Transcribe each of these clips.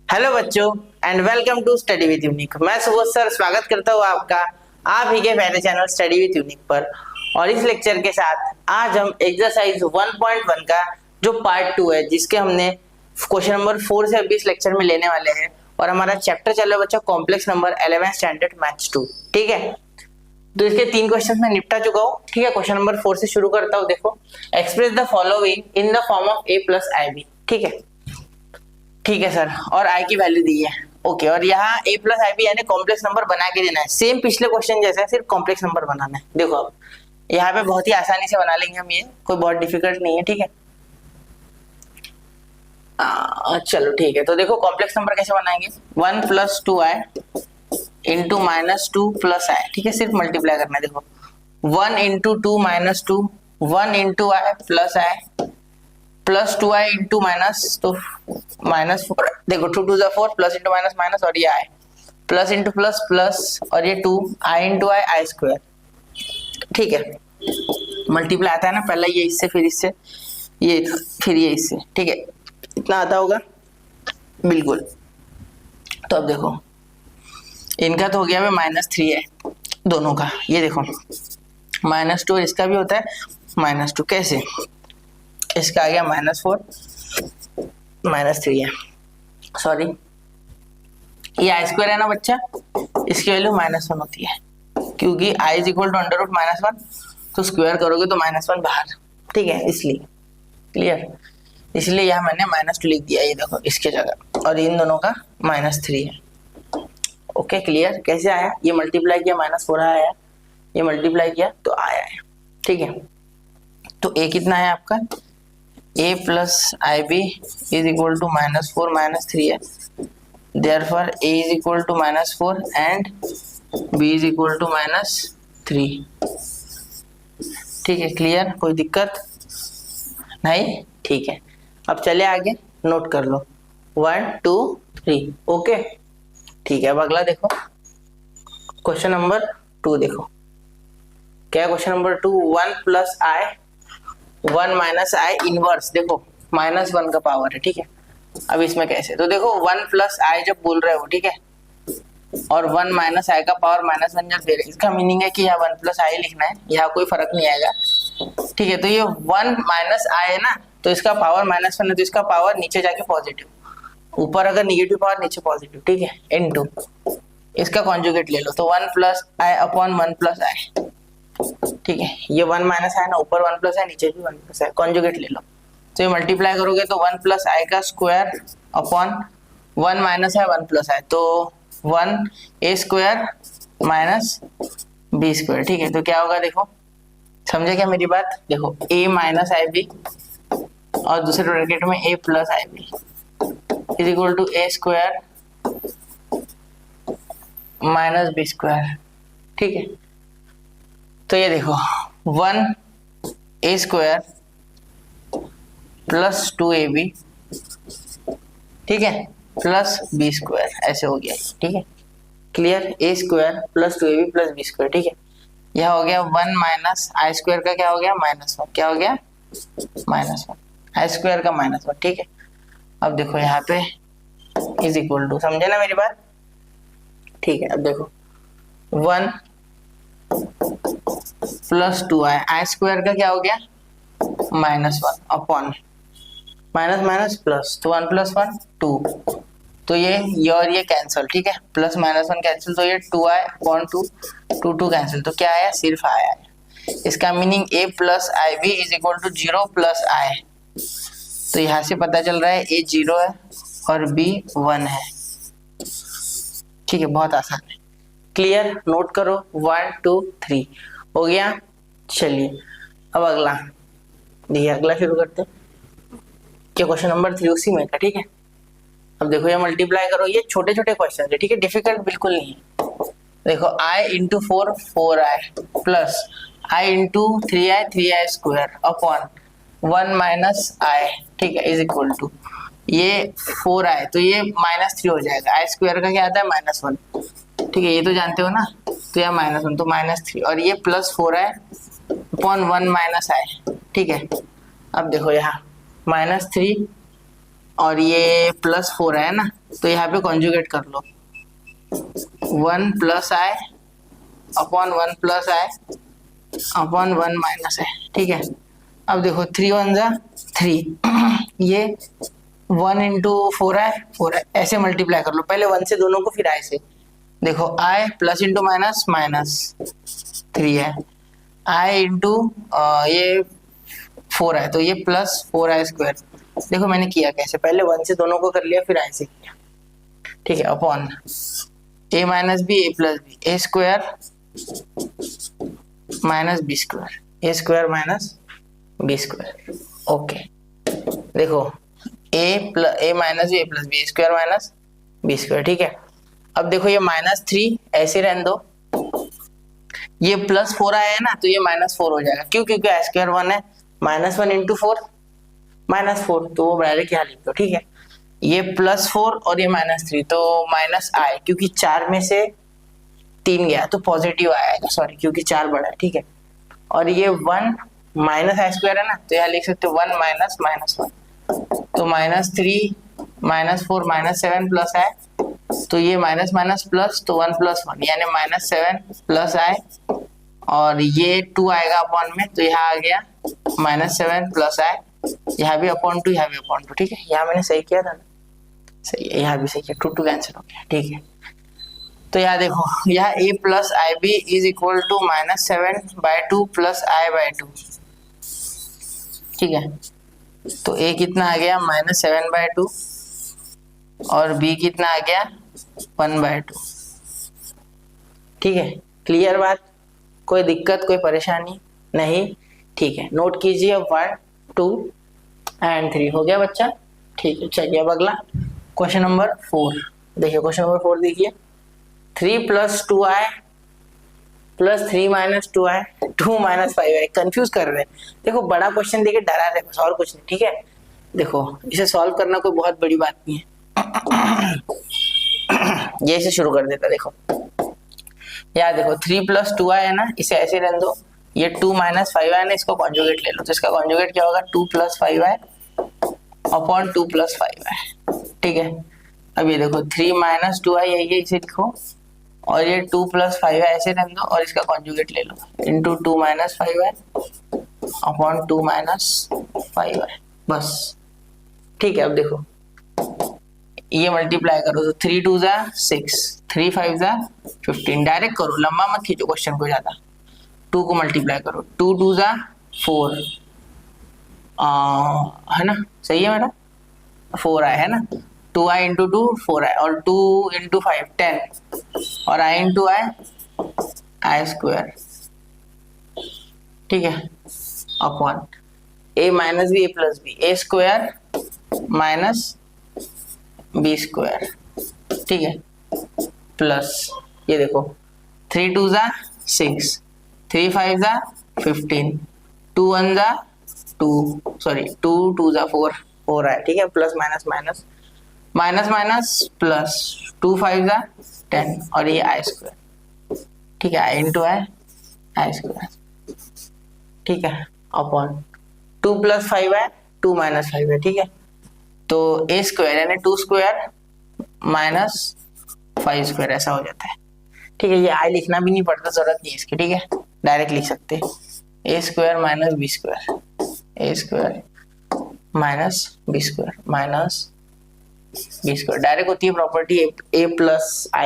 Hello बच्चों and welcome to study with unique. मैं Subodh sir स्वागत करता हूँ आपका आप ही के पहले चैनल स्टडी विद यूनिक पर। और इस लेक्चर के साथ आज हम एक्सरसाइज 1.1 का जो पार्ट 2 है, जिसके हमने क्वेश्चन नंबर 4 से 20 लेक्चर में लेने वाले हैं। और हमारा चैप्टर चल रहा है बच्चा कॉम्प्लेक्स नंबर 11 स्टैंडर्ड मैथ्स 2। ठीक है, तो इसके 3 क्वेश्चन में निपटा चुका हूँ। ठीक है, क्वेश्चन नंबर 4 से शुरू करता हूँ। देखो, express the following in the form of a plus ib। ठीक है सर, और i की वैल्यू दी है। ओके, और यहाँ a प्लस आई बी यानी कॉम्प्लेक्स नंबर बना के देना है। सेम पिछले क्वेश्चन जैसा है, सिर्फ कॉम्प्लेक्स नंबर बनाना है। देखो अब यहाँ पे बहुत ही आसानी से बना लेंगे हम, ये कोई बहुत डिफिकल्ट नहीं है। ठीक है, चलो ठीक है। तो देखो कॉम्प्लेक्स नंबर कैसे बनाएंगे, 1 plus 2i into minus 2 plus i. ठीक है, सिर्फ मल्टीप्लाई करना है। देखो 1 into 2 minus 2, 1 into i plus i, plus 2i into minus, तो माइनस 4। देखो 2 2 4, प्लस इंटू माइनस माइनस, और ये i plus into plus plus, और ये 2 i into I, I square. ठीक है, मल्टीप्लाई आता है ना, पहला ये इससे, फिर इससे, ये फिर ये इससे। ठीक है, इतना आता होगा बिल्कुल। तो अब देखो इनका तो हो गया -3 है दोनों का। ये देखो -2, इसका भी होता है -2। कैसे, इसका आ गया -4, -3 है, सॉरी ये आई स्क्वायर है ना बच्चा, इसकी वैल्यू -1 होती है, क्योंकि i is equal to under root -1, तो स्क्वायर करोगे तो -1 बाहर। ठीक है, इसलिए क्लियर, इसलिए यहाँ मैंने -2 लिख दिया, ये देखो इसके जगह, और इन दोनों का -3 है। ओके क्लियर, कैसे आया, ये मल्टीप्लाई किया -4 आया, ये मल्टीप्लाई किया तो आया है। ठीक है, तो a कितना है आपका, a plus i b is equal to -4 -3 है। Therefore a is equal to -4 and b is equal to -3। ठीक है, क्लियर, कोई दिक्कत नहीं। ठीक है, अब चले आगे, नोट कर लो 1 2 3। ओके ठीक है, अब अगला देखो क्वेश्चन नंबर 2। देखो क्या है क्वेश्चन नंबर 2, 1 प्लस आई 1 माइनस आई इनवर्स। देखो -1 का पावर है। ठीक है, अब इसमें कैसे, तो देखो 1 प्लस आई जब बोल रहे हो, ठीक है, और 1 माइनस आई का पावर -1 जब दे रहे, इसका मीनिंग है कि यहाँ 1 प्लस आई लिखना है, यहाँ कोई फर्क नहीं आएगा। ठीक है, तो ये 1 माइनस आई है ना, तो इसका पावर -1 है, तो इसका पावर नीचे जाके पॉजिटिव, ऊपर अगर निगेटिव पावर नीचे पॉजिटिव। ठीक है, इनटू इसका कॉन्जुगेट ले लो, तो 1 plus I upon 1 plus i. ठीक है, ये 1 माइनस आई ना, ऊपर 1 प्लस आई, नीचे भी 1 प्लस आई, कॉन्जुगेट ले लो। तो ये मल्टीप्लाई करोगे तो 1 प्लस आई का square upon 1 minus I 1 plus i, तो 1 ए स्क्वायर माइनस बी स्क्वायर। ठीक है, तो क्या होगा, देखो समझे क्या मेरी बात, देखो a माइनस आई बी और दूसरे ब्रैकेट में a plus i b is equal to a square minus b square. ठीक है, तो ये देखो 1 ए स्क्वायर प्लस 2ab, ठीक है, प्लस बी स्क्वायर, ऐसे हो गया। ठीक है, clear, a square plus 2ab plus b square. ठीक है, यह हो गया 1 माइनस आई स्क्वायर का क्या हो गया, -1, क्या हो गया -1, आई स्क्वायर का -1। ठीक है, अब देखो यहाँ पे इज इक्वल टू, समझे ना मेरी बात। ठीक है, अब देखो 1 प्लस 2i, आई स्क्वायर का क्या हो गया -1 अपॉन माइनस माइनस प्लस, तो 1 प्लस 1 2, तो ये और ये कैंसिल। ठीक है, प्लस -1 कैंसिल, तो ये 2i अपॉन 2 2 2 कैंसिल, तो क्या आया, सिर्फ आया है। इसका meaning a plus i b is equal to 0 plus i. तो यहाँ से पता चल रहा है a 0 है और b 1 है। ठीक है, बहुत आसान है, क्लियर, नोट करो 1 2 3 हो गया। चलिए अब अगला देखिए, अगला शुरू करते हैं, क्या क्वेश्चन नंबर 3 उसी में का। ठीक है, अब देखो ये मल्टीप्लाई करो, ये छोटे छोटे क्वेश्चन है। ठीक है, डिफिकल्ट बिल्कुल नहीं है। देखो i into 4 4i plus i into 3i 3i square upon 1 minus i. ठीक है, इज इक्वल टू ये 4i, तो ये -3 हो जाएगा, आई स्क्वायर का क्या आता है -1। ठीक है, ये तो जानते हो ना, तो यह -1 तो -3, और ये plus 4i upon 1 minus i. ठीक है, अब देखो यहाँ -3 और ये +4 है ना, तो यहाँ पे कॉन्जुगेट कर लो 1 + i upon 1 + i upon 1 - i, ठीक है। अब देखो 3 × 1 = 3 ये 1 × 4i 4i, ऐसे मल्टीप्लाई कर लो, पहले 1 से दोनों को फिर i से। देखो i plus into minus minus 3 है, i इंटू ये 4 है, तो ये +4i²। देखो मैंने किया कैसे, पहले 1 से दोनों को कर लिया फिर i से किया, ठीक है। Upon a - b a + b a² - b², a² - b²। Okay देखो a - b a + b a² - b², ठीक है। अब देखो ये -3 ऐसे रहने दो, ये +4 आया है ना, तो ये -4 हो जाएगा, क्यों? क्योंकि i² 1 है, -1 × 4 -4, तो वो डायरेक्ट यहाँ लिख दो, ठीक है। ये +4 और ये -3, तो -i, क्योंकि 4 में से 3 गया तो पॉजिटिव आएगा, सॉरी क्योंकि 4 बड़ा है, ठीक है। और ये 1 -i² है ना, तो यहाँ लिख सकते हो 1 - -1, तो -3 -4 -7 + i, तो ये माइनस प्लस, तो 1 + 1 यानी -7 + i, और ये 2 आएगा अपॉन में, तो यहाँ आ गया -7 + i, यहाँ भी अपॉन 2, यहाँ भी अपॉन 2, ठीक है। यहाँ मैंने सही किया था ना, सही है, यहाँ भी सही किया, 2 2 कैंसिल हो गया, ठीक है। तो यहाँ देखो, यहाँ a + ib = -7/2 + i/2, ठीक है। तो a कितना आ गया -7/2 और b कितना आ गया 1/2, ठीक है। क्लियर बात, कोई दिक्कत कोई परेशानी नहीं, ठीक है। नोट कीजिए 1 2 एंड 3 हो गया बच्चा, ठीक है। चलिए अब अगला क्वेश्चन नंबर 4 देखिए। क्वेश्चन नंबर 4 देखिए, 3 + 2i + 3 - 2i 2 - 5i, कंफ्यूज कर रहे हैं। देखो बड़ा क्वेश्चन देके डरा रहे बस, और कुछ नहीं, ठीक है। देखो इसे सॉल्व करना कोई बहुत बड़ी बात नहीं है ये इसे शुरू कर देता। देखो यार, देखो 3 + 2i है ना, इसे ऐसे रहने दो, ये 2 - 5i है ना, इसको कॉन्जुगेट ले लो, तो इसका कॉन्जुगेट क्या होगा 2 + 5i अपॉन 2 + 5i, ठीक है। अब ये देखो 3 - 2i यही है, इसे लिखो, और ये 2 + 5i ऐसे रहने दो, और इसका कॉन्जुगेट ले लो इंटू 2 - 5i अपॉन 2 - 5i, बस, ठीक है। अब देखो ये मल्टीप्लाई करो, तो 3 2 = 6 3 5 = 15, डायरेक्ट करो, लंबा मत खींचो क्वेश्चन को ज्यादा। 2 को मल्टीप्लाई करो, 2 2 = 4, है ना, सही है मेरा, 4i है ना, 2i × 2 4i, और 2 × 5 10, और i × i² ठीक है, upon a - b a + b a² - b², ठीक है, प्लस ये देखो 3 2 = 6 3 5 = 15 2 1 = 2 सॉरी 2 2 = 4 4 है, ठीक है, प्लस माइनस प्लस 2 5 = 10, और ये i², ठीक है, i × i² ठीक है, अपॉन 2 + 5 है 2 - 5 है, ठीक है। तो a² यानी 2² - 5² ऐसा हो जाता है, ठीक है। ये i लिखना भी नहीं पड़ता, जरूरत नहीं है इसकी, ठीक है, डायरेक्ट लिख सकते हैं a² - b² a² - b², direct होती है property a +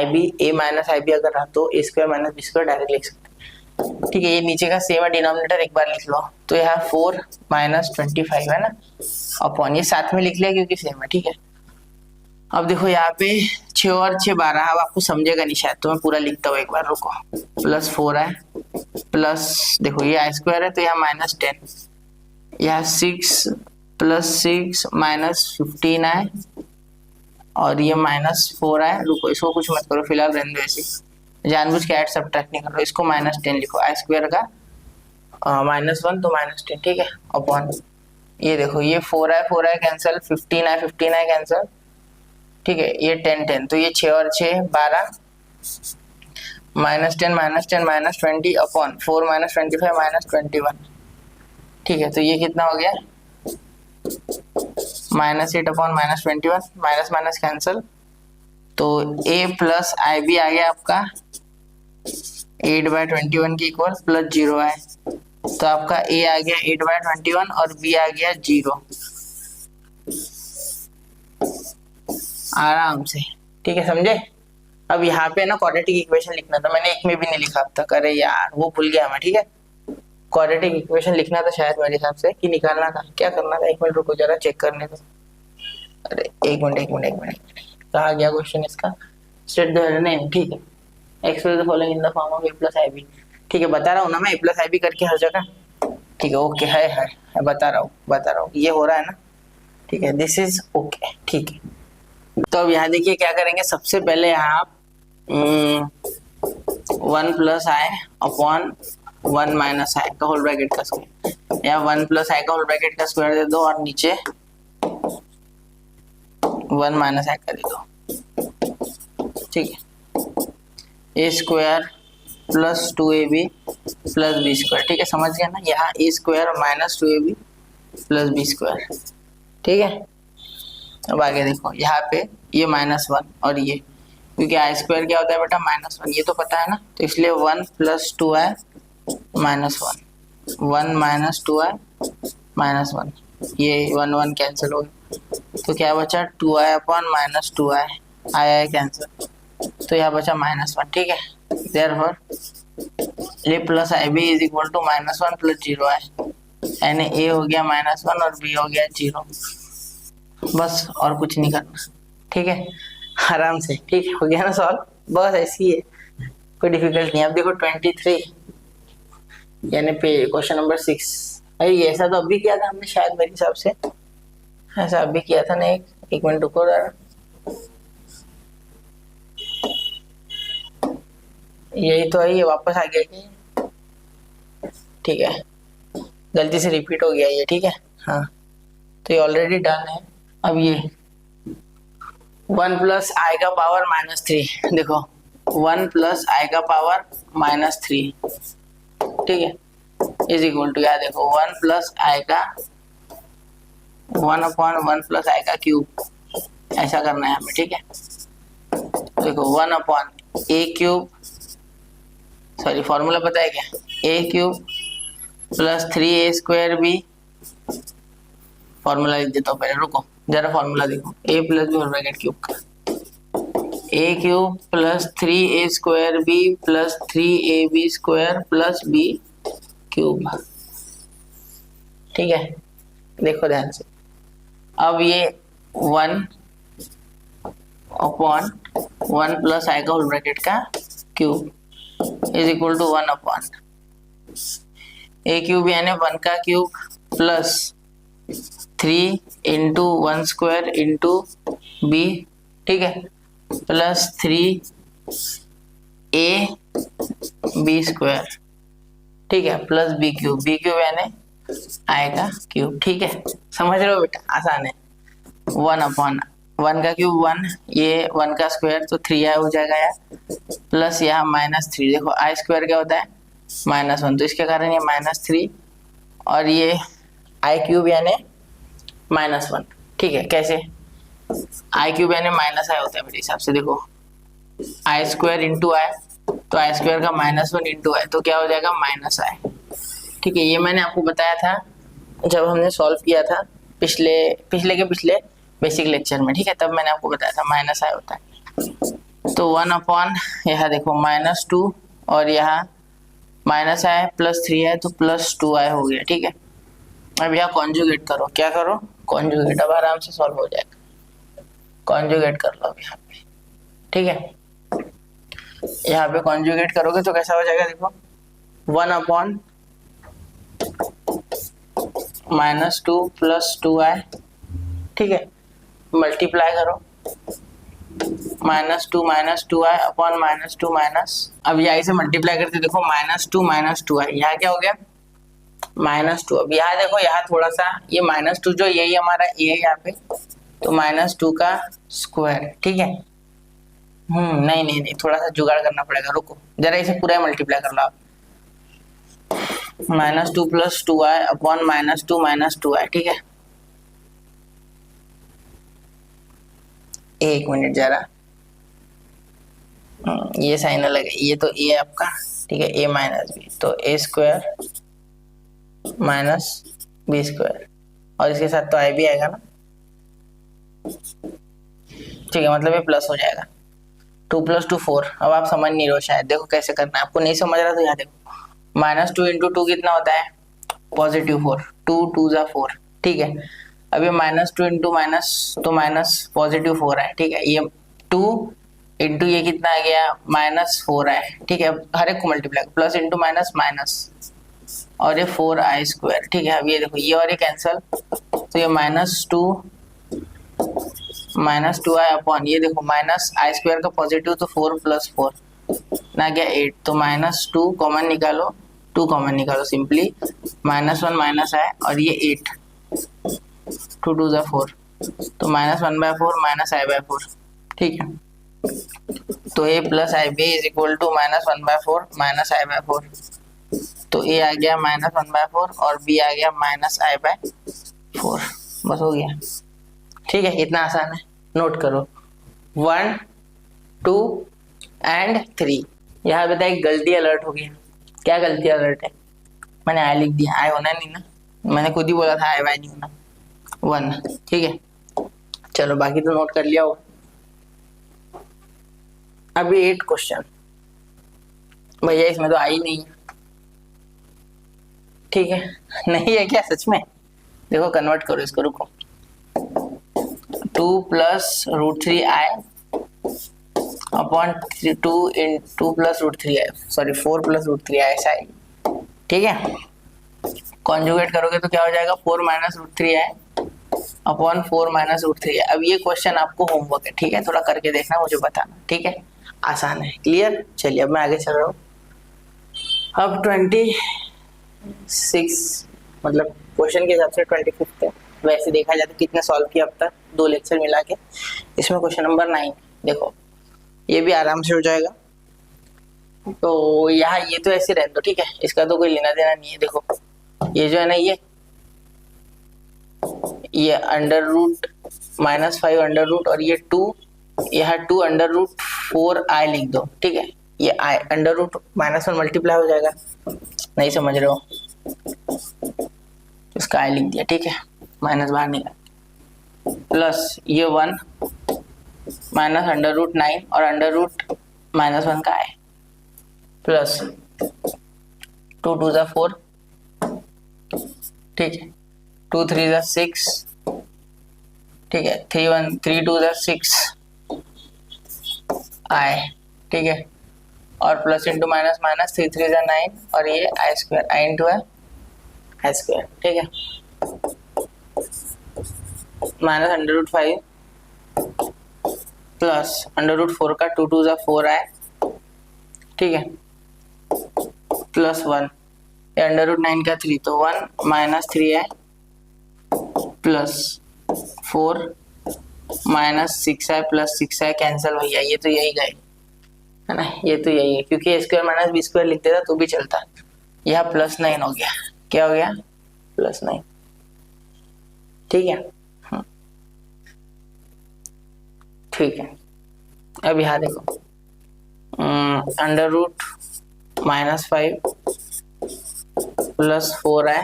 ib a - ib अगर रहा तो a² - b² डायरेक्ट लिख सकते हैं, ठीक है। ये नीचे का सेम है, डिनोमिनेटर एक बार लिख लो, तो यहाँ 4 - 25 है ना, अपॉन ये साथ में लिख लिया क्योंकि सेम है, ठीक है। अब देखो यहाँ पे 6 और 6 12, अब आपको समझेगा नहीं शायद, तो मैं पूरा लिखता हूँ एक बार, रुको, +4 है, प्लस देखो ये i² है, तो यहाँ -10, यहाँ 6 + 6 - 15 है, और ये -4 है, रुको इसको कुछ मत करो फिलहाल, रहने दो ऐसे, जानबूझ के ऐड सब्ट्रैक्ट नहीं करो, इसको -10 लिखो, i² का -1 तो -10, ठीक है, अपॉन ये देखो ये 4 है कैंसिल, 15 है कैंसिल, ठीक है, ये 10 तो ये 6 और 6 12 -10 -20 अपॉन 4 - 25 -21, ठीक है। तो ये कितना हो गया -8/-21, माइनस माइनस कैंसिल, तो a प्लस आई बी आ गया आपका 8/21 के इक्वल प्लस 0 है, तो आपका a आ गया 8/21 और b आ गया 0 आराम से। ठीक है, समझे? अब यहाँ पे ना क्वाड्रेटिक इक्वेशन लिखना था, मैंने एक में भी नहीं लिखा अब तक, अरे यार वो भूल गया मैं। ठीक है, क्वाड्रेटिक इक्वेशन लिखना था शायद मेरे हिसाब से, कि निकालना था, क्या करना था, 1 मिनट रुको जरा चेक करने दो। अरे एक मिनट कहा गया क्वेश्चन इसका, स्टेट द नेम। ठीक है, express the following in the form of a plus i b. ठीक है, बता रहा हूँ ना मैं, a प्लस आई बी करके हर जगह। ठीक है, ओके है बता रहा हूँ ये हो रहा है ना। ठीक है, दिस इज ओके। ठीक है, तो अब यहाँ देखिए क्या करेंगे, सबसे पहले यहाँ आप 1 प्लस आई अपॉन 1 माइनस आई का होल ब्रैकेट का स्क्वायर, या 1 प्लस आई का होल ब्रैकेट का स्क्वायर दे दो और नीचे 1 माइनस आई का दे दो। ठीक है, a square plus 2ab plus b square. ठीक है, समझ गया ना, यहाँ a square minus 2ab plus b square. ठीक है, अब आगे देखो, यहाँ पे ये -1 और ये, क्योंकि आई स्क्वायर क्या होता है बेटा -1, ये तो पता है ना, तो इसलिए 1 प्लस 2i -1, 1 माइनस 2i -1, ये 1 1 कैंसिल हो गया, तो क्या बचा 2i upon -2i, I cancel, तो यहाँ बचा -1। ठीक है, therefore a plus i b is equal to -1 plus 0i, यानी ए हो गया -1 और बी हो गया 0, बस और कुछ नहीं करना। ठीक है, आराम से। ठीक है, हो गया ना सॉल्व, बस ऐसी है, कोई डिफिकल्ट नहीं। अब देखो 23 यानी पे क्वेश्चन नंबर 6, अरे ऐसा तो अभी किया था हमने शायद, मेरे हिसाब से ऐसा अभी किया था ना। एक मिनट रुको जरा, यही तो है, ये वापस आ गया कि? ठीक है, गलती से रिपीट हो गया ये। ठीक है, हाँ, तो ये ऑलरेडी डन है। अब ये 1 प्लस आई का पावर -3, देखो 1 प्लस आई का पावर -3, ठीक है, इज इक्वल टू, यार देखो 1 प्लस आई का 1 अपॉन 1 प्लस आई का क्यूब, ऐसा करना है हमें। ठीक है, देखो 1 upon a cube, sorry formula पता है क्या, a cube plus 3a square b, formula लिख देता हूँ पहले, रुको जरा फॉर्मूला देखो, a plus b whole bracket cube का, a cube plus 3a square b plus 3ab square plus b cube. ठीक है, देखो ध्यान से, अब ये 1 अपॉन 1 प्लस आई का होल ब्रैकेट का cube is equal to 1 upon a cube यानी 1 का cube plus 3 into 1 square into b, ठीक है, प्लस 3a बी स्क्वायर, ठीक है, प्लस बी क्यूब यानी आई का क्यूब। ठीक है, समझ रहे हो बेटा, आसान है। 1 अपॉन 1 का क्यूब 1, ये 1 का स्क्वायर तो 3i हो जाएगा यार, प्लस यहाँ -3, देखो आई स्क्वायर क्या होता है -1, तो इसके कारण ये -3 और ये आई क्यूब यानी -1। ठीक है, कैसे, आई क्यूब यानी -i होता है मेरे हिसाब से, देखो आई स्क्वायर इंटू आई, तो आई स्क्वायर का -1 इंटू आई, तो क्या हो जाएगा -i। ठीक है, ये मैंने आपको बताया था जब हमने सॉल्व किया था पिछले बेसिक लेक्चर में। ठीक है, तब मैंने आपको बताया था -i होता है। तो 1 अपॉन यहाँ देखो -2 और यहाँ -i प्लस 3 है तो प्लस 2i हो गया। ठीक है, अब यहाँ कॉन्जुगेट करो, क्या करो, कॉन्जुगेट, अब आराम से सॉल्व हो जाएगा, कॉन्जुगेट कर लो अब यहाँ पे। ठीक है, यहाँ पे कॉन्जुगेट करोगे तो कैसा हो जाएगा, देखो 1 अपॉन -2 प्लस 2i, ठीक है, मल्टीप्लाई करो -2 अपॉन -2 माइनस, अब यहाँ से मल्टीप्लाई करते देखो -2 यहाँ क्या हो गया -2। अब यहाँ देखो, यहाँ थोड़ा सा ये -2 जो यही हमारा a है यहाँ पे, तो -2 का स्क्वायर। ठीक है, नहीं थोड़ा सा जुगाड़ करना पड़ेगा, रुको जरा इसे पूरा मल्टीप्लाई कर लो आप, -2 plus 2i upon -2 minus 2i। ठीक है, एक मिनट जरा, ये साइन अलग है, ये तो ए है आपका, ठीक है, ए माइनस बी, तो ए स्क्वायर माइनस बी स्क्वायर, और इसके साथ तो आई भी आएगा ना, ठीक है, मतलब ये प्लस हो जाएगा, 2 + 2 4। अब आप समझ नहीं रहे हो शायद, देखो कैसे करना है, आपको नहीं समझ रहा तो यहाँ देखो, -2 × 2 कितना होता है, +4, 2 2 = 4, ठीक है। अब ये -2 × माइनस, तो माइनस +4 है, ठीक है, ये 2 × ये कितना आ गया, -4 है, ठीक है। अब हर एक को multiply, plus into minus minus, और ये 4i², ठीक है। अब ये देखो, ये और ये कैंसल, तो ये -2i अपॉन, ये देखो -i² का पॉजिटिव, तो 4 + 4 ना गया 8, तो -2 कॉमन निकालो, 2 कॉमन निकालो सिंपली, -1 -i, और ये 8, 2 2 = 4, तो -1/4 -i/4, ठीक है। तो a + ib = -1/4 -i/4, तो a आ गया -1/4 और b आ गया -i/4, बस हो गया, ठीक है। इतना आसान है, नोट करो 1 2 एंड 3। यहाँ पे एक गलती अलर्ट हो गया, क्या गलती अलर्ट है, मैंने आई लिख दिया, आई होना नहीं ना, मैंने खुद ही बोला था आई वाई नहीं होना, 1, ठीक है। चलो बाकी तो नोट कर लिया हो। अभी 8 क्वेश्चन, भैया इसमें तो आई नहीं है, ठीक है, नहीं है क्या सच में, देखो कन्वर्ट करो इसको, रुको, 2 + √3i upon 2 + √3i, sorry 4 + √3i, ऐसा है, ठीक है। कॉन्जुगेट करोगे तो क्या हो जाएगा, 4 - √3i अपॉन 4 - √3i। अब ये क्वेश्चन आपको होमवर्क है, ठीक है, थोड़ा करके देखना, मुझे बताना, ठीक है, आसान है, क्लियर। चलिए अब मैं आगे चल रहा हूँ। अब 26, मतलब क्वेश्चन के हिसाब से 25 है, वैसे देखा जाए तो कितने सॉल्व किया अब तक, 2 लेक्चर मिला के। इसमें क्वेश्चन नंबर 9, देखो ये भी आराम से हो जाएगा, तो यहाँ ये तो ऐसे रहने दो, ठीक है, इसका तो कोई लेना देना नहीं है। देखो ये जो है ना, ये √−5 और ये 2, यहाँ 2 √4i लिख दो, ठीक है, ये i √−1 मल्टीप्लाई हो जाएगा, नहीं समझ रहे हो, इसका i लिख दिया, ठीक है, माइनस बाहर निकाल, प्लस ये 1 -√9 और √−1 का i, प्लस 2 2 = 4, ठीक है, 2 3 = 6, ठीक है, 3 2 = 6 i, ठीक है, और प्लस इंटू माइनस माइनस, 3 3 = 9, और ये i², i इंटू i², ठीक है, -√5 प्लस √4 का 2 2 = 4i, ठीक है, प्लस 1, ये √9 का 3, तो 1 - 3i plus 4 - 6i plus 6i, cancel भैया, ये तो यही गए है ना, ये तो यही है, क्योंकि a² - b² लिख देता तो भी चलता, यह +9 हो गया, क्या हो गया, +9, ठीक है, ठीक है। अब यहाँ देखो, √−5 प्लस 4i,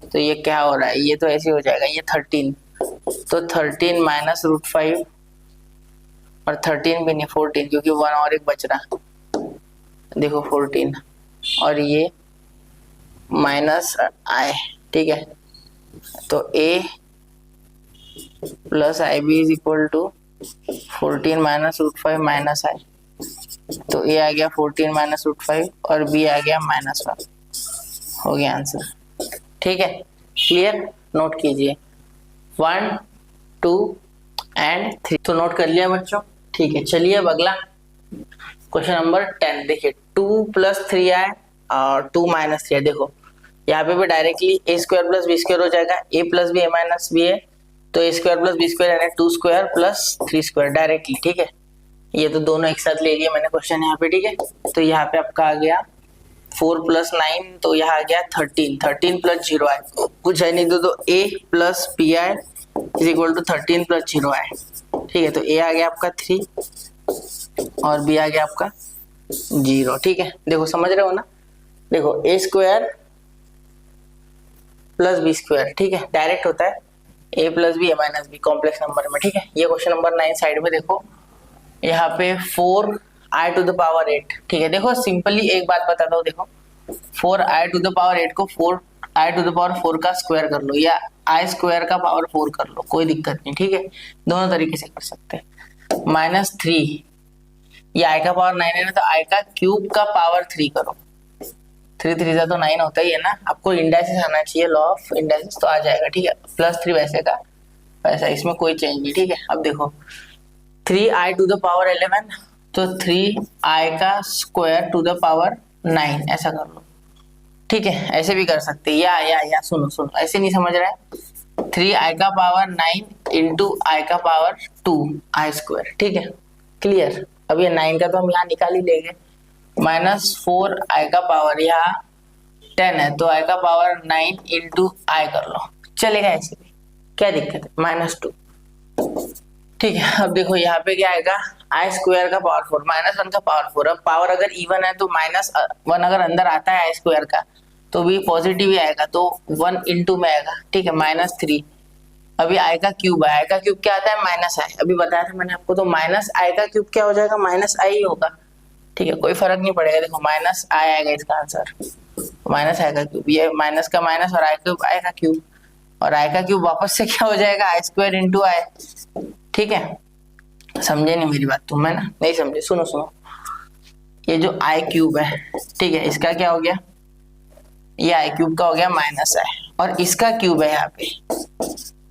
तो ये क्या हो रहा है, ये तो ऐसे हो जाएगा, ये 13, तो 13 -√5, और 13 भी नहीं, 14, क्योंकि 1 और एक बच रहा, देखो 14, और ये -i, ठीक है, तो a + ib = 14 -√5 - i, तो a आ गया 14 -√5 और b आ गया -1, हो गया आंसर, ठीक है, क्लियर, नोट कीजिए 1 2 एंड 3, तो नोट कर लिया बच्चों, ठीक है। चलिए अब अगला क्वेश्चन नंबर 10, देखिए 2 + 3i और 2 - 3i, देखो यहाँ पे भी डायरेक्टली a² + b² हो जाएगा, a + b a - b है, तो a² + b² यानी 2² + 3² डायरेक्टली, ठीक है, ये तो दोनों एक साथ ले लिए मैंने क्वेश्चन यहाँ पे, ठीक है, तो यहाँ पे आपका आ गया 4 + 9, तो यहाँ आ गया 13 + 0i, कुछ है नहीं, तो a + bi is equal to 13 plus 0i। ठीक है, तो a आ गया आपका 3 और b आ गया आपका 0। ठीक है, देखो समझ रहे हो ना। देखो a square plus b square, ठीक है, डायरेक्ट होता है a plus b, a minus b complex number में। ठीक है, ये क्वेश्चन नंबर 9 साइड में देखो, यहाँ पे 4i टू द पावर 8। ठीक है, देखो सिंपली एक बात बताता हूँ, देखो 4i टू द पावर 8 को 4i टू द पावर 4 का स्क्वायर कर लो या i स्क्वायर का पावर 4 कर लो, कोई दिक्कत नहीं। ठीक है, दोनों तरीके से कर सकते हैं। -3 ये i का पावर 9 है ना, तो i का क्यूब का पावर 3 करो। 3 3 तो 9 होता ही है ना। आपको इंडाइसिस आना चाहिए, लॉ ऑफ इंडाइसिस, तो आ जाएगा। ठीक है, +3 वैसे का वैसा, इसमें कोई चेंज नहीं। ठीक है, अब देखो 3i टू द पावर 11, तो 3i का स्क्वायर टू द पावर 9 ऐसा कर लो। ठीक है, ऐसे भी कर सकते हैं। या सुनो ऐसे नहीं समझ रहा है। 3i का पावर 9 इंटू i का पावर 2 i स्क्वायर। ठीक है, क्लियर। अब ये 9 का तो हम यहाँ निकाल ही लेंगे। -4i का पावर यहाँ 10 है, तो i का पावर 9 इंटू i कर लो, चलेगा ऐसे भी, क्या दिक्कत है। -2। ठीक है, अब देखो यहाँ पे क्या आएगा, i स्क्वायर का पावर 4 -1 का पावर 4। अब पावर अगर इवन है तो -1 अगर अंदर आता है i स्क्वायर का तो भी पॉजिटिव ही आएगा, तो 1 इंटू में आएगा। ठीक है, -3। अभी i का क्यूब है, i का क्यूब क्या आता है, -i। अभी बताया था मैंने आपको, तो -i का क्यूब क्या हो जाएगा, -i ही होगा। ठीक है, कोई फर्क नहीं पड़ेगा। देखो -i आएगा इसका आंसर, -i का क्यूब, ये माइनस का माइनस और i का क्यूब, और i का क्यूब वापस से क्या हो जाएगा, i स्क्वायर इंटू i। ठीक है, समझे नहीं मेरी बात तुम, है ना, नहीं समझे। सुनो, ये जो i क्यूब है, ठीक है, इसका क्या हो गया, ये i क्यूब का हो गया -i, और इसका क्यूब है यहाँ पे,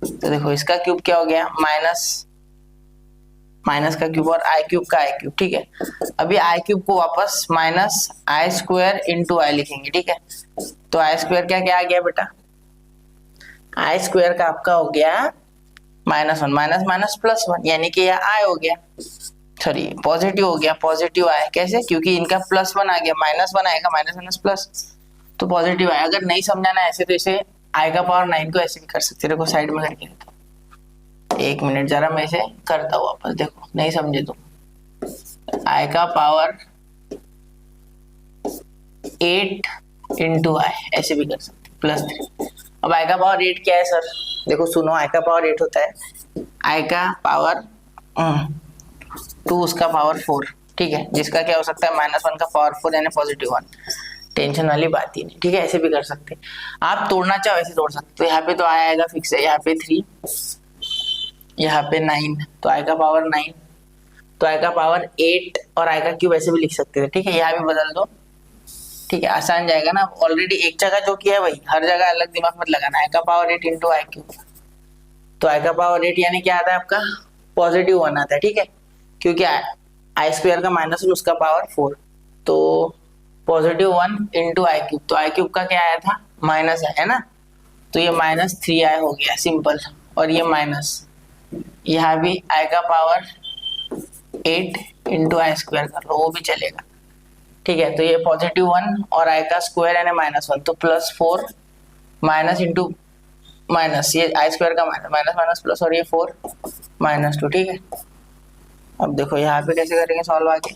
तो देखो इसका क्यूब क्या हो गया, माइनस का क्यूब और i क्यूब का i क्यूब। ठीक है, अभी i क्यूब को वापस -i स्क्वायर इंटू i लिखेंगे। ठीक है, तो i स्क्वायर क्या आ गया बेटा, i स्क्वायर का आपका हो गया -1 माइनस +1, यानी कि यह i हो गया, सॉरी पॉजिटिव हो गया, पॉजिटिव i। कैसे, क्योंकि इनका +1 आ गया, -1 आएगा, माइनस तो पॉजिटिव आया। अगर नहीं समझाना ऐसे तो इसे i का पावर 9 को ऐसे भी कर सकते, देखो साइड में करके देखो, 1 मिनट जरा मैं इसे करता हूँ वापस, देखो नहीं समझे तो i का पावर 8 इंटू i ऐसे भी कर सकते, +3। अब i का पावर 8 क्या है सर, देखो सुनो, i का पावर 8 होता है i का पावर 2 उसका पावर 4। ठीक है, जिसका क्या हो सकता है, -1 का पावर 4 यानी +1, टेंशन वाली बात ही नहीं। ठीक है, ऐसे भी कर सकते, आप तोड़ना चाहो ऐसे तोड़ सकते। तो यहाँ पे तो आएगा फिक्स है, यहाँ पे 3, यहाँ पे 9, तो i का पावर 9, तो i का पावर 8 और i का क्यूब ऐसे भी लिख सकते थे। ठीक है, यहाँ भी बदल दो। ठीक है, आसान जाएगा ना। ऑलरेडी एक जगह जो किया है वही, हर जगह अलग दिमाग मत लगाना। i का पावर 8 इंटू i क्यूब, तो i का पावर 8 यानी क्या आता है आपका, +1 आता है। ठीक है, क्योंकि i स्क्वायर का -1 उसका पावर 4, तो +1 इंटू i क्यूब, तो i क्यूब का क्या आया था, माइनस है ना, तो ये -3i हो गया सिंपल, और ये माइनस, यहाँ भी i का पावर 8 इंटू i स्क्वायर कर लो, वो भी चलेगा। ठीक है, तो ये +1 और i का स्क्वायर यानी -1, तो +4 माइनस इंटू माइनस, ये i स्क्वायर का माइनस प्लस, और ये 4 -2। ठीक है, अब देखो यहाँ पे कैसे करेंगे सॉल्व आगे,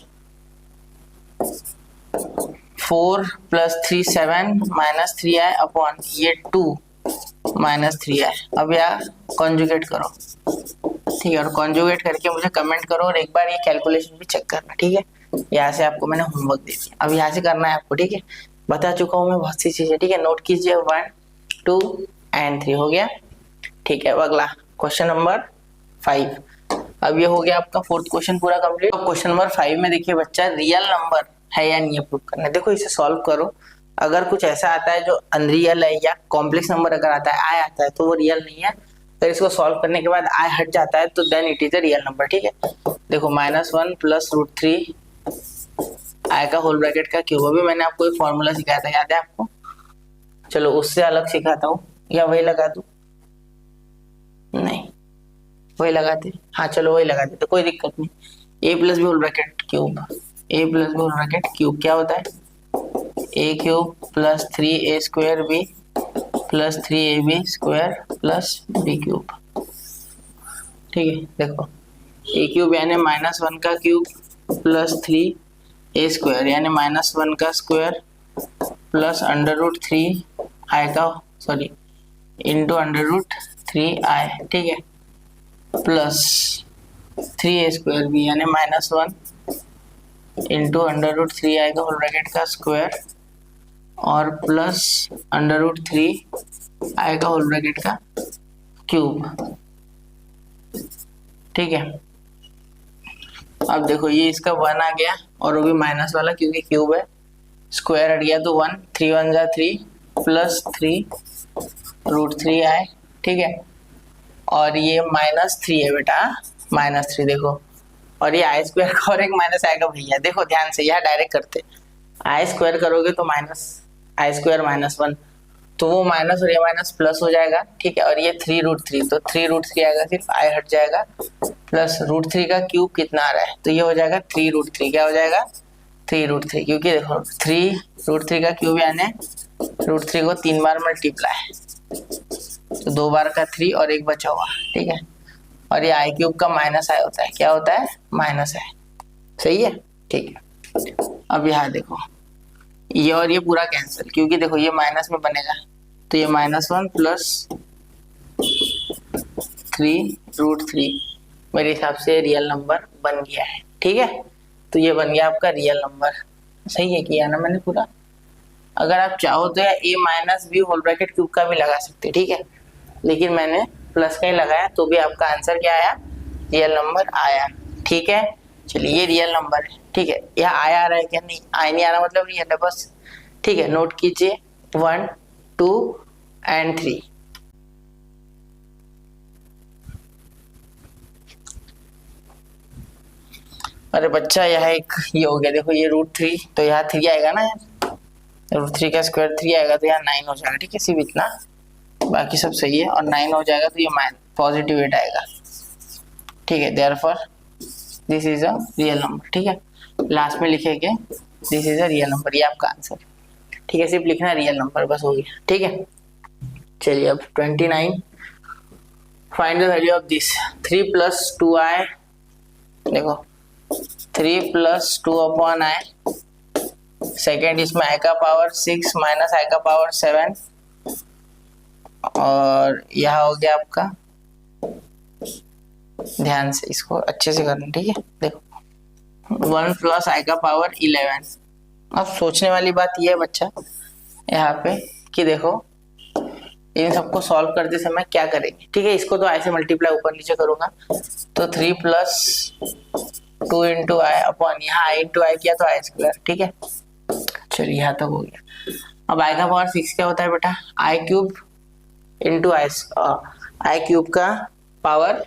4 + 3 7 -3i अपॉन ये 2 -3i। अब यहाँ कॉन्जुगेट करो। ठीक है, और कॉन्जुगेट करके मुझे कमेंट करो, और एक बार ये कैलकुलेशन भी चेक करना। ठीक है, यहाँ से आपको मैंने होमवर्क दे दिया, अब यहाँ से करना है आपको। ठीक है, बता चुका हूँ मैं बहुत सी चीजें। ठीक है, नोट कीजिए, 1 2 एंड 3 हो गया। ठीक है, अब अगला क्वेश्चन नंबर 5। अब ये हो गया आपका 4th क्वेश्चन पूरा कंप्लीट। अब क्वेश्चन नंबर 5 में देखिए बच्चा, रियल नंबर है या नहीं प्रूव करना है। देखो इसे सॉल्व करो, अगर कुछ ऐसा आता है जो अनरियल है या कॉम्प्लेक्स नंबर अगर आता है आई आता है तो वो रियल नहीं है। अगर इसको सॉल्व करने के बाद आई हट जाता है तो then it is a real number. ठीक है, देखो -1 + √3 आई का होल ब्रैकेट का क्यूब। अभी मैंने आपको एक फॉर्मूला सिखाया था, याद है आपको? चलो उससे अलग सिखाता हूँ, या वही लगा दूं? नहीं, वही लगाते। हाँ चलो वही लगाते, तो कोई दिक्कत नहीं। a + b whole bracket cube, a + b whole bracket cube क्या होता है? a cube + 3a² b + 3ab² + b cube. ठीक है। देखो ए क्यूब यानी -1 का क्यूब प्लस 3a² यानी -1 का स्क्वायर प्लस √3 आई का सॉरी इंटू √3i, ठीक है, प्लस 3a² भी यानी -1 इंटू √3i का होल ब्रैकेट का स्क्वायर और प्लस √3i का होल ब्रैकेट का क्यूब, ठीक है। अब देखो ये इसका 1 आ गया और वो भी माइनस वाला क्योंकि क्यूब है, स्क्वायर हट गया तो 1, 3 1 जा 3 प्लस 3√3i, ठीक है। और ये -3 है बेटा, -3 देखो, और ये i² का और एक माइनस आएगा भैया, देखो ध्यान से यहाँ डायरेक्ट करते, i² करोगे तो -i² -1 तो वो माइनस और ये माइनस प्लस हो जाएगा, ठीक है। और ये 3√3 तो 3√3 आएगा, सिर्फ i हट जाएगा, प्लस √3 का क्यूब कितना आ रहा है तो ये हो जाएगा 3√3, क्या हो जाएगा 3√3, क्योंकि देखो 3√3 का क्यूब यानी √3 को 3 बार मल्टीप्लाई तो 2 बार का 3 और एक बचा हुआ, ठीक है। और ये i³ का -i होता है, क्या होता है -i, सही है, ठीक है। अब यहाँ देखो ये और ये पूरा कैंसिल, क्योंकि देखो ये माइनस में बनेगा तो ये -1 प्लस 3√3 मेरे हिसाब से रियल नंबर बन गया है, ठीक है। तो ये बन गया आपका रियल नंबर, सही है किया ना मैंने पूरा। अगर आप चाहो तो या a-b होल ब्रैकेट क्यूब का भी लगा सकते, ठीक है, लेकिन मैंने प्लस का ही लगाया तो भी आपका आंसर क्या आया, रियल नंबर आया, ठीक है। चलिए ये रियल नंबर है, ठीक है। यहाँ आया आ रहा है क्या, नहीं आया नहीं आ रहा मतलब रियल है बस, ठीक है। नोट कीजिए 1 2 एंड 3। अरे बच्चा यहाँ एक ये हो गया, देखो ये √3 तो यहाँ 3 आएगा ना, √3 का स्क्वायर 3 आएगा तो यहाँ 9 हो जाएगा, ठीक है, सिर्फ इतना, बाकी सब सही है। और 9 हो जाएगा तो ये पॉजिटिव 8 आएगा, ठीक है। Therefore this is a real number, ठीक है। लास्ट में लिखेंगे this is a real number, ये आपका आंसर, ठीक है। सिर्फ लिखना रियल नंबर बस, हो गया, ठीक है। चलिए अब 29, find the value of this 3 + 2i, देखो 3 + 2/i, सेकेंड इसमें i का पावर 6 माइनस i का पावर 7, और यह हो गया आपका, ध्यान से इसको अच्छे से करना, ठीक है। देखो 1 + i का पावर 11। अब सोचने वाली बात यह है बच्चा यहाँ पे कि देखो इन सबको सॉल्व करते समय क्या करेंगे, ठीक है। इसको तो i से मल्टीप्लाई ऊपर नीचे करूंगा तो 3 + 2 × i अपॉन यहाँ i × i किया तो i², ठीक है। चलिए यहाँ तक हो गया। अब i का पावर 6 क्या होता है बेटा, i³ × i³ का पावर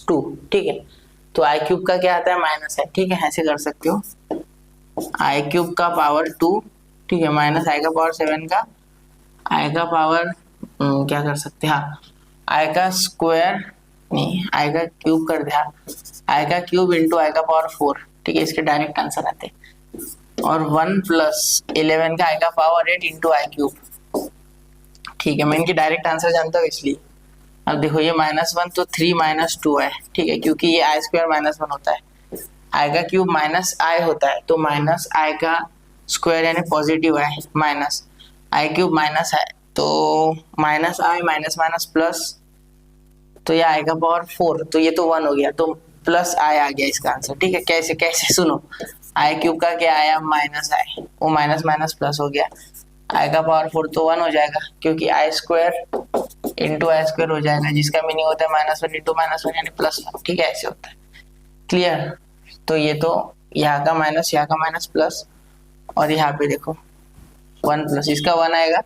2, ठीक है। तो i³ का क्या आता है माइनस है, ठीक है, ऐसे कर सकते हो i³ का पावर 2, ठीक है, माइनस i का पावर 7 का i का पावर क्या कर सकते हैं, हाँ i का स्क्वायर नहीं i का क्यूब कर दिया, i का क्यूब × i का पावर 4, ठीक है, इसके डायरेक्ट आंसर आते हैं। और 1 + 11 का i का पावर 8 × i³, ठीक है। मैं इनकी डायरेक्ट आंसर जानता हूँ इसलिए। अब देखो ये -1 तो 3 - 2 है, ठीक है, क्योंकि ये i² -1 होता है, i का क्यूब -i होता है तो -i का स्क्वायर यानी पॉजिटिव है, माइनस i³ माइनस है तो -i माइनस प्लस, तो ये i का पावर 4 तो ये तो 1 हो गया तो प्लस i आ गया इसका आंसर, ठीक है। कैसे कैसे सुनो, i³ का क्या आया -i, वो माइनस प्लस हो गया, i का पावर 4 तो 1 हो जाएगा क्योंकि i² × i² हो जाएगा, जिसका मीनिंग होता है -1 × -1 यानी +1, ठीक है, ऐसे होता है, क्लियर। तो ये तो यहाँ का माइनस यहाँ का माइनस प्लस, और यहाँ पे देखो 1 + इसका 1 आएगा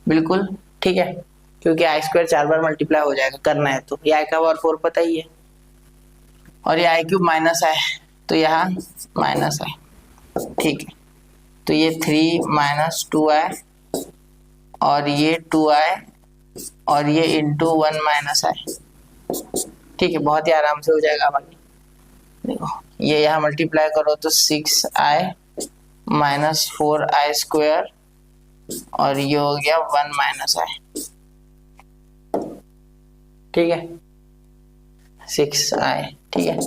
बिल्कुल, ठीक है, क्योंकि i² 4 बार मल्टीप्लाई हो जाएगा, करना है तो ये i का पावर 4 पता ही है, और ये i³ माइनस है तो यहाँ माइनस है, ठीक है। तो ये 3 - 2i और ये 2i और ये × 1 - i, ठीक है, बहुत ही आराम से हो जाएगा। बाकी देखो ये यहाँ मल्टीप्लाई करो तो 6i - 4i² और ये हो गया 1 - i, ठीक है। 6i, ठीक है,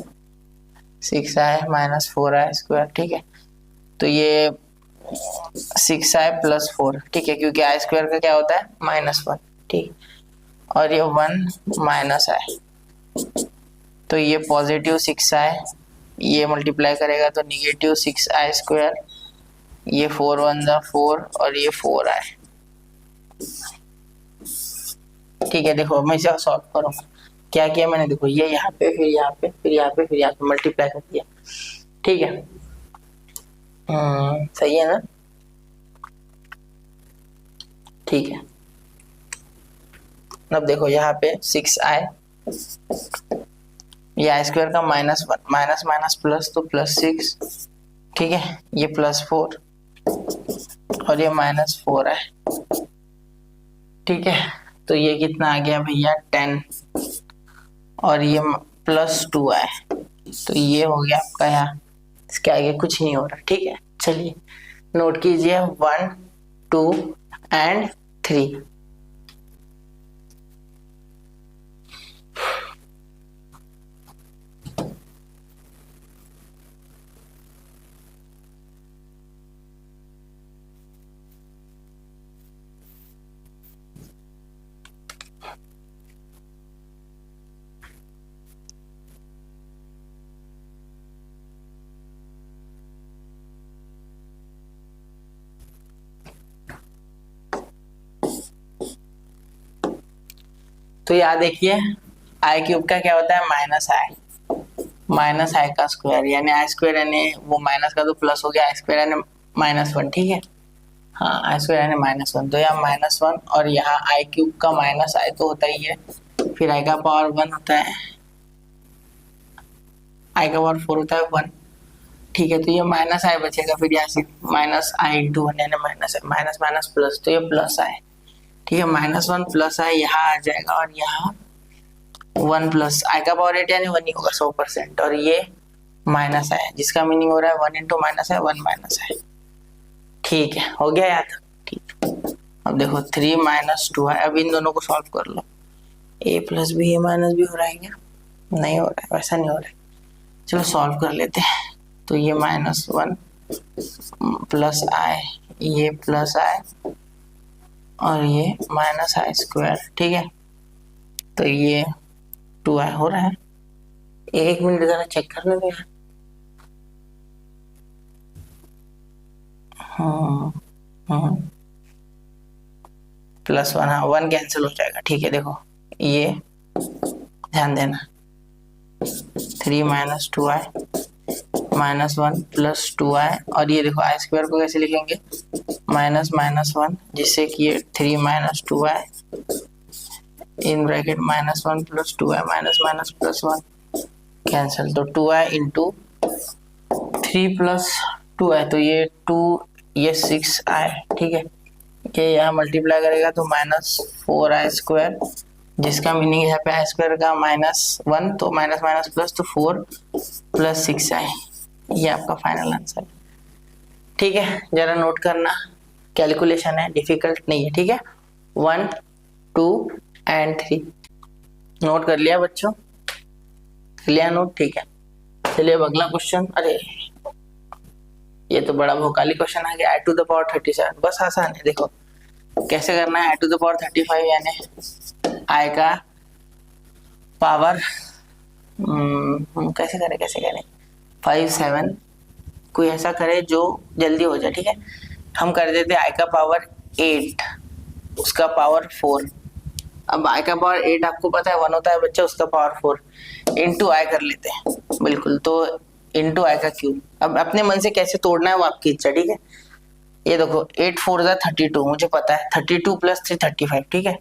6i माइनस 4i स्क्वायर, ठीक है। तो ये 6i प्लस 4, ठीक है, क्योंकि आई स्क्वायर का क्या होता है -1, ठीक। और ये 1 माइनस आई, तो ये पॉजिटिव 6i, ये मल्टीप्लाई करेगा तो निगेटिव 6i स्क्वायर, ये 4 1 जा 4 और ये 4i, ठीक है। देखो मैं इसे सॉल्व करूंगा, क्या किया मैंने, देखो ये यहाँ पे, फिर यहाँ पे, फिर यहाँ पे, फिर यहाँ पे मल्टीप्लाई कर दिया, ठीक है। सही है ना, ठीक है। अब देखो यहाँ पे 6i, ये आई स्क्वायर का -1, माइनस माइनस प्लस तो +6, ठीक है, ये +4 और ये -4 है, ठीक है। तो ये कितना आ गया भैया 10, और ये +2 है, तो ये हो गया आपका, यहाँ इसके आगे कुछ नहीं हो रहा, ठीक है। चलिए नोट कीजिए 1 2 एंड 3। तो याद देखिए आई क्यूब का क्या होता है माइनस आई का स्क्वायर, यानी आई स्क्वायर यानी वो माइनस का तो प्लस हो गया, आई स्क्वायर यानी -1, ठीक है। हाँ आई स्क्वायर यानी -1, तो यहाँ -1 और यहाँ आई क्यूब का माइनस आई तो होता ही है, फिर आई का पावर 1 होता है, आई का पावर 4 होता है 1, ठीक है। तो ये माइनस आई बचेगा, फिर यहाँ से -i × 1 यानी माइनस माइनस प्लस, तो ये प्लस आई, ठीक है, -1 प्लस आई यहाँ आ जाएगा, और यहाँ 1 प्लस आई का पावर 8 यानी 1 ही होगा 100%, और ये माइनस आई, जिसका मीनिंग हो रहा है 1 × माइनस है 1 माइनस है, ठीक है, हो गया याद, ठीक। अब देखो 3 - 2 है, अब इन दोनों को सॉल्व कर लो, a + b a - b हो रहा है क्या, नहीं हो रहा है, वैसा नहीं हो रहा है, चलो सॉल्व कर लेते हैं। तो ये -1 प्लस आई, ये प्लस आई और ये -i स्क्वायर, ठीक है। तो ये 2i हो रहा है, एक मिनट जरा चेक करने दो यार। +1, हाँ 1 कैंसिल हो जाएगा, ठीक है। देखो ये ध्यान देना, 3 - 2i -1 + 2i, और ये देखो आई स्क्वायर को कैसे लिखेंगे -1, जिससे कि ये 3 - 2i in bracket -1 + 2i, minus plus 1 cancel, तो 2i × 3 + 2i, तो ये 2 ये 6i, ठीक है। ये यहाँ मल्टीप्लाई करेगा तो -4i स्क्वायर, जिसका मीनिंग यहाँ पे आई स्क्वायर का -1 तो माइनस माइनस प्लस, तो 4 + 6i, ये आपका फाइनल आंसर, ठीक है। जरा नोट करना, कैलकुलेशन है, डिफिकल्ट नहीं है, ठीक है। 1 2 एंड 3 नोट कर लिया बच्चों, लिया नोट, ठीक है। चलिए अब अगला क्वेश्चन, अरे ये तो बड़ा भोकाली क्वेश्चन आ गया, i⁻³ 37, बस आसान है, देखो कैसे करना है। i⁻³ 35 यानी आई का पावर कैसे करें 5 7, कोई ऐसा करे जो जल्दी हो जाए, ठीक है। हम कर देते आई का पावर 8, उसका पावर 4, अब आई का पावर 8 आपको पता है 1 होता है बच्चा, उसका पावर 4 × आई कर लेते हैं, बिल्कुल, तो × आई का क्यूब। अब अपने मन से कैसे तोड़ना है वो आपकी इच्छा, ठीक है। ये देखो 8 4 जा 32, मुझे पता है 32 + 3 35, ठीक है।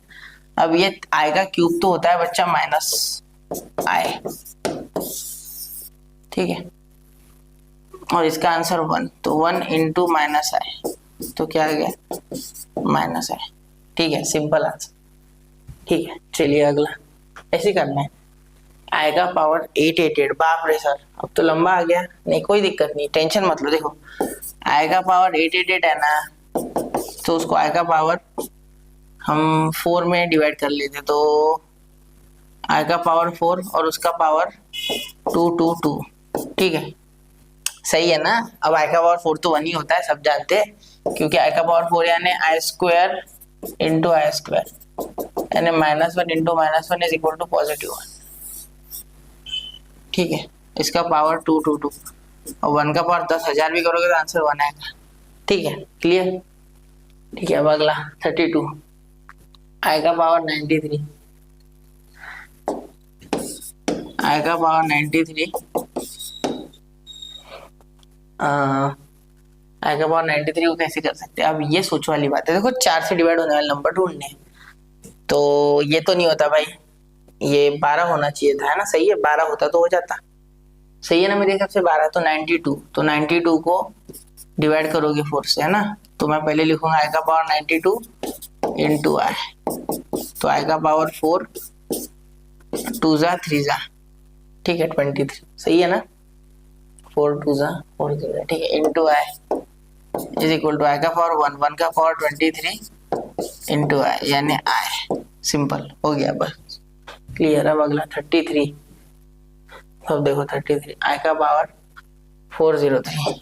अब ये आई का क्यूब तो होता है बच्चा -i, ठीक है, और इसका आंसर 1, तो 1 × -i, तो क्या आ गया -i, ठीक है, सिंपल आंसर, ठीक है। चलिए अगला ऐसे करना है, आई का पावर 888, बाप रे सर अब तो लंबा आ गया, नहीं कोई दिक्कत नहीं, टेंशन मत लो। देखो आई का पावर 888 है ना, तो उसको आई का पावर हम 4 में डिवाइड कर लेते, तो आई का पावर 4 और उसका पावर 2 ठीक है, सही है ना। अब आई का पावर 4 तो 1 ही होता है, सब जानते हैं, क्योंकि आई का पावर 4 यानी आई स्क्वायर इंटू आई स्क्वायर यानी -1 इंटू -1 इज इक्वल टू +1। ठीक है, इसका पावर 2 और 1 का पावर 10,000 भी करोगे तो आंसर 1 आएगा। ठीक है, क्लियर। ठीक है, अब अगला 32, आई का पावर 93, आई का पावर 93, आई का पावर 93 को कैसे कर सकते हैं। अब ये सोच वाली बात है, देखो 4 से डिवाइड होने वाले नंबर ढूंढने, तो ये तो नहीं होता भाई, ये 12 होना चाहिए था, है ना। सही है, 12 होता तो हो जाता। सही है ना मेरे हिसाब से 12, तो 92, तो 92 को डिवाइड करोगे 4 से, है ना। तो मैं पहले लिखूंगा आई का पावर 92 इंटू आई, तो आई का पावर 4 2 जा 3 जा, ठीक है 23। सही है ना, 4 2 जा 4 3 जा, ठीक है, into i is equal to i का पावर 1 का पावर 23 इंटू आई यानी आई। सिंपल हो गया, बस क्लियर। अब अगला 33, अब देखो 33, आई का पावर 403,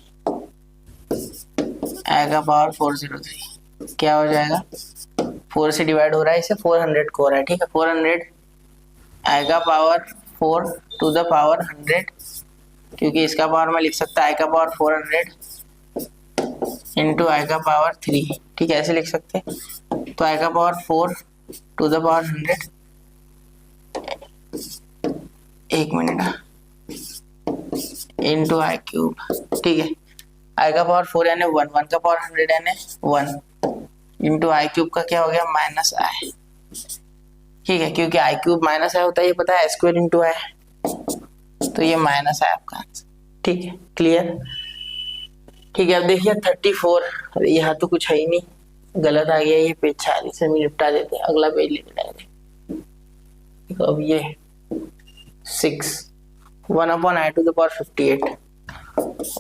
आई का पावर 403 क्या हो जाएगा, 4 से डिवाइड हो रहा है, इसे 400 को हो रहा है। ठीक है, 400 आई का पावर 4 टू द पावर 100, क्योंकि इसका पावर मैं लिख सकता आई का पावर 400 इंटू आई का पावर 3। ठीक है, ऐसे लिख सकते हैं। तो आई का पावर 4 टू द पावर 100, एक मिनट, इंटू आई क्यूब। ठीक है, आई का पावर 4 यानी 1 का पावर 100 यानी 1 इंटू आई क्यूब का क्या हो गया माइनस आई। ठीक है, क्योंकि आई क्यूब माइनस आई होता है, ये पता है, स्क्वायर इंटू आई, तो ये माइनस है आपका आंसर। ठीक है, क्लियर। ठीक है, अब देखिए 34, अरे यहाँ तो कुछ है ही नहीं, गलत आ गया ये पेज, 40 से निपटा देते हैं, अगला पेज लेके जाएंगे। अब ये 6 1 upon i to the power 58,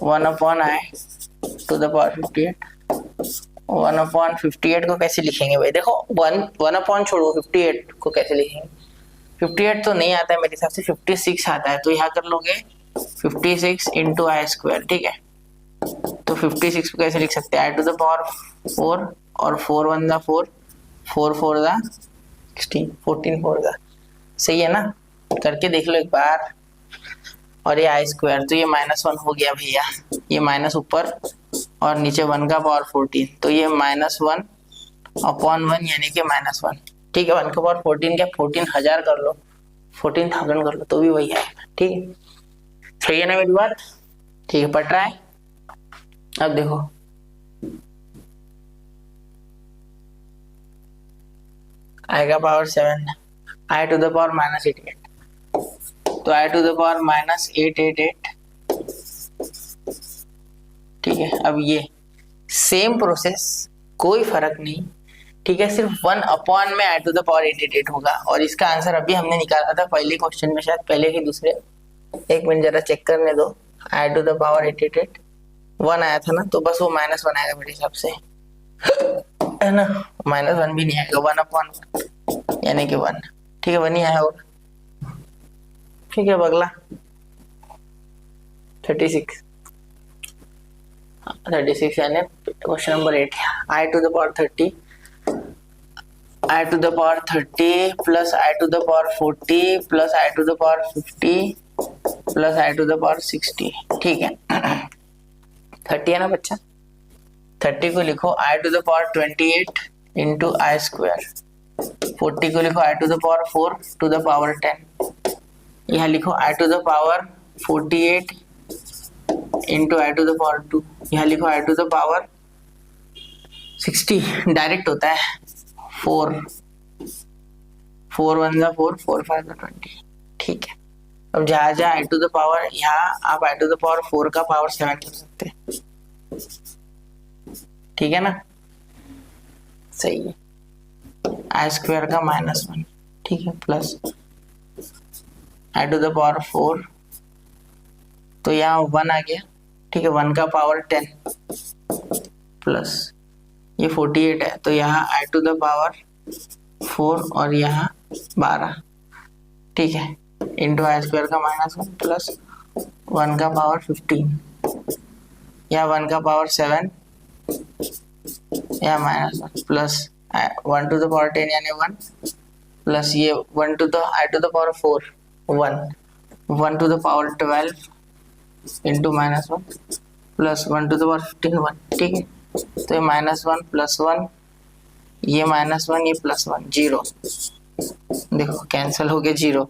1 upon i to the power 58, 1 upon 58 को कैसे लिखेंगे भाई। देखो 1 अपॉन छोड़ो, 58 को कैसे लिखेंगे। 58 तो नहीं आता है मेरे हिसाब से, 56 आता है, तो यहाँ कर लोगे 56 इंटू आई स्क्वायर। ठीक है, तो 56 को कैसे लिख सकते हैं, आई टू द पावर 4 और 4 1 दा 4, 4 4 दा 16, 14 4 दा। सही है ना, करके देख लो एक बार। और ये आई स्क्वायर, तो ये -1 हो गया भैया, ये माइनस ऊपर और नीचे 1 का पावर 14, तो ये -1 अपॉन 1 यानी कि -1। ठीक है, 1 का पावर 14 क्या 14,000 कर लो, 14,000 कर लो, तो भी वही आएगा। ठीक है, सही है ना मेरी बात। ठीक है, पट रहा है। अब देखो आई का power 7, i to the power -88, तो आई टू द पावर -888। ठीक है, अब ये सेम प्रोसेस, कोई फर्क नहीं। ठीक है, सिर्फ 1 अपॉन में आई टू द पावर 888 होगा, और इसका आंसर अभी हमने निकाला था पहले क्वेश्चन में, शायद पहले के दूसरे, एक मिनट जरा चेक करने दो। आई टू द पावर 888 1 आया था ना, तो बस वो -1 आएगा मेरे हिसाब से, है ना। -1 भी नहीं आएगा, 1 अपॉन यानी कि 1। ठीक है, 1 ही आया होगा। ठीक है, अब अगला 36 यानी question number 8, i to the power 30, i to the power 30 plus I to the power 40 plus I to the power 50 plus I to the power 60। ठीक है, 30 है ना बच्चा, 30 को लिखो i to the power 28 into I square, 40 को लिखो i to the power 4 to the power 10, यहाँ लिखो i to the power 48 into i to the power 2, यहाँ लिखो i to the power 60, direct होता है 4 4 1 4 4 5 20। ठीक है, अब जहाँ जहाँ आई टू द पावर, यहाँ आप आई टू द पावर 4 का पावर 7 कर सकते हैं। ठीक है ना, सही है, आई स्क्वायर का -1। ठीक है, plus I to the power 4, तो यहाँ 1 आ गया। ठीक है, 1 का पावर 10 प्लस ये 48 है, तो यहाँ आई टू द पावर 4 और यहाँ 12। ठीक है, इंटू आई स्क्वायर का -1 प्लस 1 का पावर 15 या 1 का पावर 7 या -1 प्लस 1 टू द पावर 10 यानी 1 प्लस ये 1 to the i to the power 4 1 to the power 12 into -1 plus 1 to the power 15 1। ठीक है, तो ये -1 प्लस 1 ये -1 ये +1 0। देखो कैंसिल हो गया 0।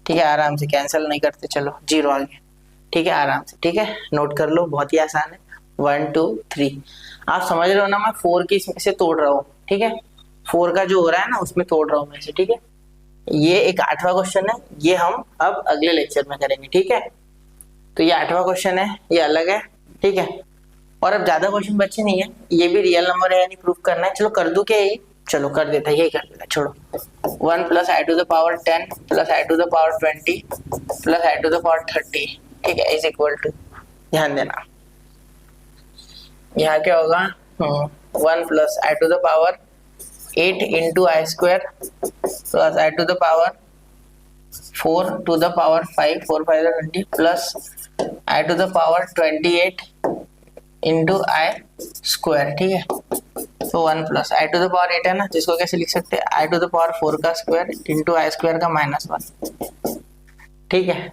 ठीक है, आराम से कैंसिल नहीं करते, चलो 0 आ गया। ठीक है, आराम से। ठीक है, नोट कर लो, बहुत ही आसान है। 1 2 3 आप समझ रहे हो ना, मैं 4 की इसमें से तोड़ रहा हूँ। ठीक है, 4 का जो हो रहा है ना उसमें तोड़ रहा हूँ मैं इसे। ठीक है, ये एक 8वां क्वेश्चन है, ये हम अब अगले लेक्चर में करेंगे। ठीक है, तो ये 8वां क्वेश्चन है, ये अलग है। ठीक है, और अब ज्यादा क्वेश्चन बचे नहीं है, ये भी रियल नंबर है यानी प्रूफ करना है। चलो कर दूं क्या ये? चलो कर देता है, यही कर देता है, छोड़ो। 1 plus I to the power 10 plus I to the power 20 plus I to the power 30। ठीक है, इज इक्वल टू, ध्यान देना यहाँ क्या होगा, 1 plus I to the power 8 into I square plus I to the power 4 to the power 5 4 5 20 plus I to the power 28 into I square. ठीक है, तो 1 plus I to the power 8 है ना, जिसको कैसे लिख सकते हैं, आई टू द पावर 4 का स्क्वायर इंटू आई स्क्वायर का -1। ठीक है,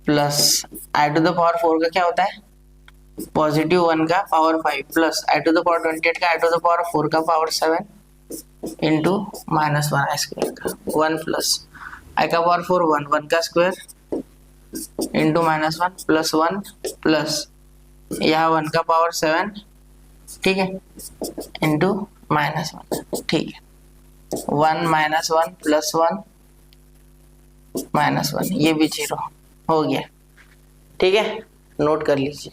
plus I to the power 4 का क्या होता है, +1 का power 5 plus I to the power 28 का आई टू द पावर 4 का पावर 7 इंटू -1 आई स्क्वायर का 1 प्लस आई का पावर 4 1 का स्क्वायर इंटू -1 प्लस 1 प्लस यहाँ 1 का पावर 7। ठीक है, इंटू -1। ठीक है, 1 -1 प्लस 1 -1 ये भी 0 हो गया। ठीक है, नोट कर लीजिए,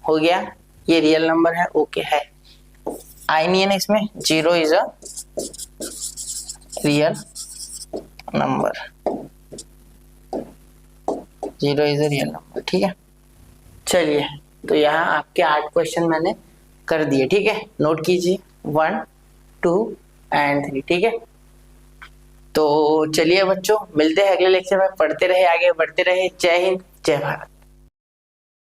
हो गया। ये रियल नंबर है, ओके है, आई नहीं है ना इसमें, 0 is a real number, 0 is a real number. ठीक है, चलिए, तो यहाँ आपके 8 क्वेश्चन मैंने कर दिए। ठीक है, नोट कीजिए 1 2 एंड 3। ठीक है, तो चलिए बच्चों, मिलते हैं अगले लेक्चर में, पढ़ते रहे, आगे बढ़ते रहे। जय हिंद, जय भारत।